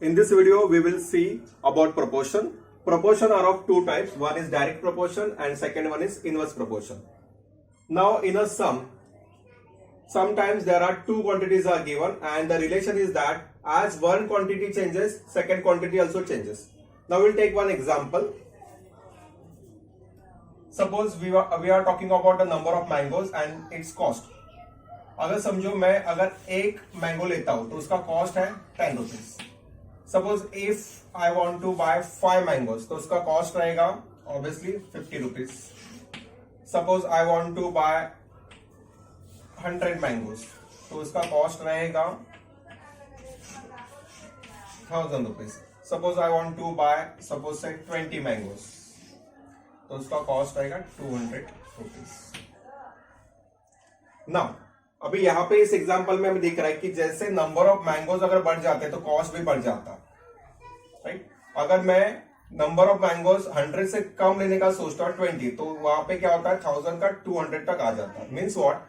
In this video, we will see about proportion. Proportion are of two types. One is direct proportion and second one is inverse proportion. Now in a sum, sometimes there are two quantities are given and the relation is that as one quantity changes, second quantity also changes. Now we'll take one example. Suppose we are talking about the number of mangoes and its cost. अगर समझो मैं अगर एक mango लेता हूं तो उसका cost है 10 rupees. Suppose if I want to buy 5 mangoes तो उसका कॉस्ट रहेगा obviously 50 rupees. Suppose I want to buy 100 mangoes तो उसका कॉस्ट रहेगा 1000 rupees. Suppose I want to buy suppose say 20 mangoes तो उसका कॉस्ट रहेगा 200 रुपीज. नाउ अभी यहाँ पे इस एग्जांपल में हमें दिख रहा है कि जैसे नंबर ऑफ मैंगोज अगर बढ़ जाते हैं तो कॉस्ट भी बढ़ जाता है, राइट. अगर मैं नंबर ऑफ मैंगोज 100 से कम लेने का सोचता हूँ 20 तो वहां पे क्या होता है 1000 का 200 तक आ जाता है. Means what,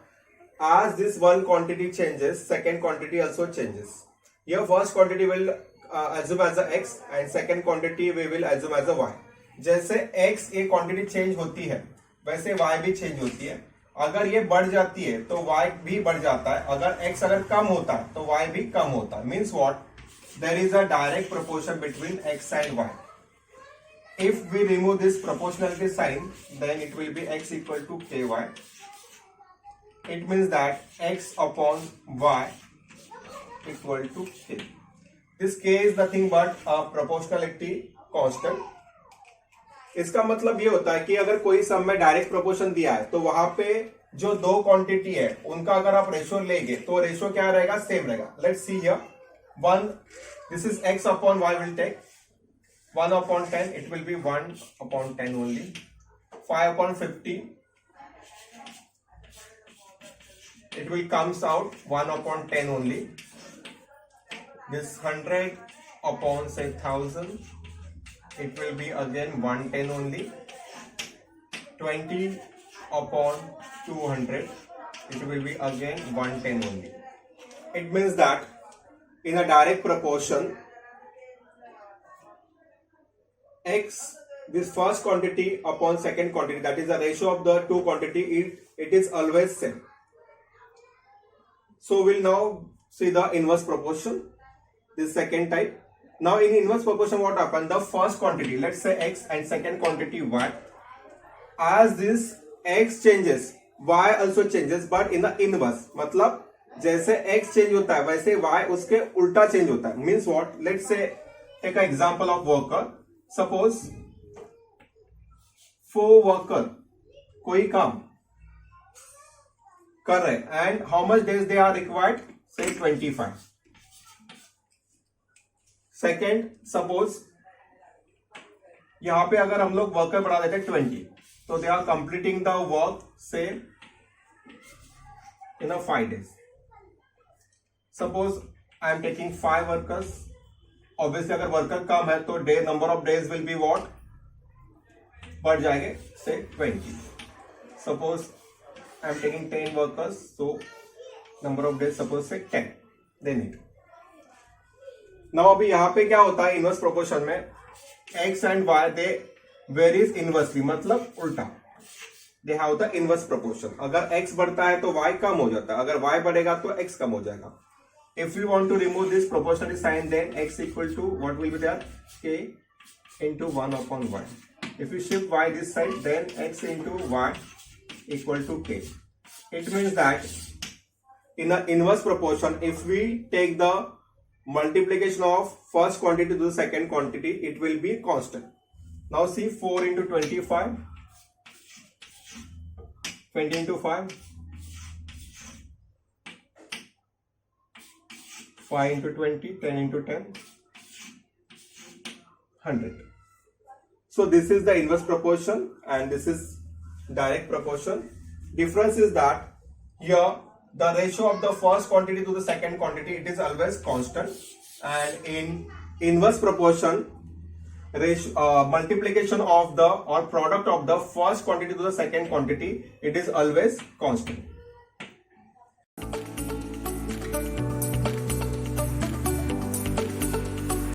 as this one quantity changes, second quantity also changes. Here first quantity will assume as a x and second quantity we will assume as a y. जैसे x ये quantity change होती है वैसे y भी change होती है. अगर ये बढ़ जाती है तो y भी बढ़ जाता है. अगर x अगर कम होता है तो y भी कम होता है. Means what, there is a direct proportion between x and y. If we remove this proportionality sign, then it will be x equal to ky. It means that x upon y equal to k. This k is nothing but a proportionality constant. इसका मतलब ये होता है कि अगर कोई सम में direct proportion दिया है तो वहां पे जो दो क्वांटिटी है उनका अगर आप रेशियो लेंगे तो रेशियो क्या रहेगा, सेम रहेगा. Let's see here 1, this is x upon y will take 1 upon 10, it will be 1 upon 10 only. 5 upon 50, it will comes out 1 upon 10 only. This 100 upon say 1000, it will be again 110 only. 20 upon 200, it will be again 110 only. It means that in a direct proportion, x, this first quantity upon second quantity, that is the ratio of the two quantity, it is always same. So we'll now see the inverse proportion, this second type. Now in inverse proportion what happened, the first quantity, let's say x and second quantity y, as this x changes y also changes, but in the inverse, मतलब जैसे x change होता है वैसे y उसके उल्टा change होता है. Means what, let's say take an example of worker. Suppose 4 worker कोई काम कर रहे and how much days they are required, say 25. Second, suppose यहां पे अगर हम लोग वर्कर बढ़ा देते 20 तो they are completing the work say in 5 days. Suppose I am taking 5 workers. Obviously अगर वर्कर कम है तो the number of days will be what, बढ़ जाएंगे say 20. Suppose I am taking 10 workers so number of days suppose say 10 they need. Now अभी यहां पे क्या होता है इनवर्स प्रोपोर्शन में, x and y they varies inversely, मतलब उल्टा. They have the inverse proportion. अगर x बढ़ता है तो y कम हो जाता है, अगर y बढ़ेगा तो x कम हो जाएगा. If you want to remove this proportional sign then x equal to what will be there, k into 1 upon y. If you shift y this side then x into y equal to k. It means that in an inverse proportion, if we take the multiplication of first quantity to the second quantity, it will be constant. Now see 4 into 25, 20 into 5, 5 into 20, 10 into 10, 100. So this is the inverse proportion and this is direct proportion. Difference is that here the ratio of the first quantity to the second quantity, it is always constant, and in inverse proportion, multiplication of the or product of the first quantity to the second quantity, it is always constant.